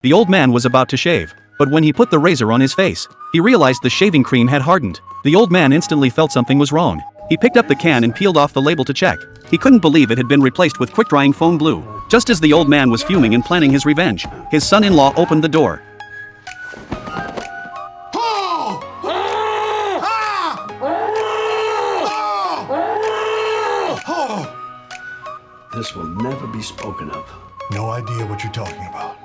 The old man was about to shave, but when he put the razor on his face, he realized the shaving cream had hardened. The old man instantly felt something was wrong. He picked up the can and peeled off the label to check. He couldn't believe it had been replaced with quick-drying foam glue. Just as the old man was fuming and planning his revenge, his son-in-law opened the door. This will never be spoken of. No idea what you're talking about.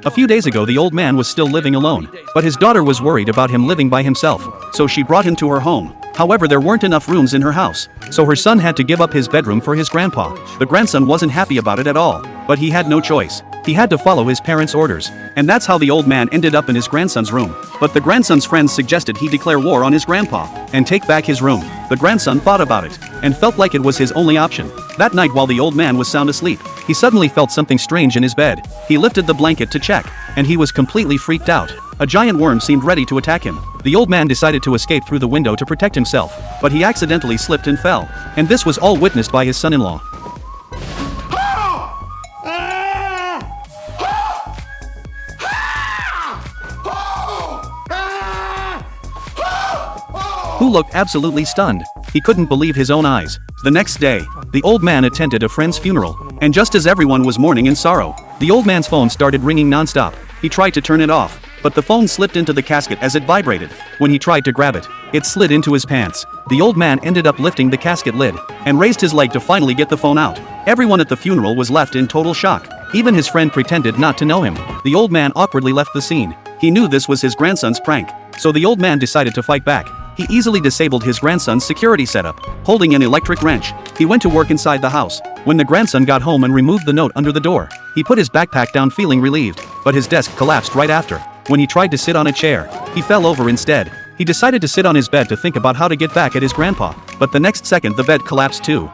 A few days ago the old man was still living alone, but his daughter was worried about him living by himself, so she brought him to her home. However, there weren't enough rooms in her house, so her son had to give up his bedroom for his grandpa. The grandson wasn't happy about it at all, but he had no choice. He had to follow his parents' orders, and that's how the old man ended up in his grandson's room. But the grandson's friends suggested he declare war on his grandpa and take back his room. The grandson thought about it and felt like it was his only option. That night while the old man was sound asleep, he suddenly felt something strange in his bed. He lifted the blanket to check, and he was completely freaked out. A giant worm seemed ready to attack him. The old man decided to escape through the window to protect himself, but he accidentally slipped and fell. And this was all witnessed by his son-in-law. Who looked absolutely stunned. He couldn't believe his own eyes. The next day, the old man attended a friend's funeral, and just as everyone was mourning in sorrow, the old man's phone started ringing non-stop. He tried to turn it off, but the phone slipped into the casket as it vibrated. When he tried to grab it, it slid into his pants. The old man ended up lifting the casket lid and raised his leg to finally get the phone out. Everyone at the funeral was left in total shock. Even his friend pretended not to know him. The old man awkwardly left the scene. He knew this was his grandson's prank, so the old man decided to fight back. He easily disabled his grandson's security setup, holding an electric wrench. He went to work inside the house. When the grandson got home and removed the note under the door, he put his backpack down feeling relieved, but his desk collapsed right after. When he tried to sit on a chair, he fell over instead. He decided to sit on his bed to think about how to get back at his grandpa, but the next second the bed collapsed too.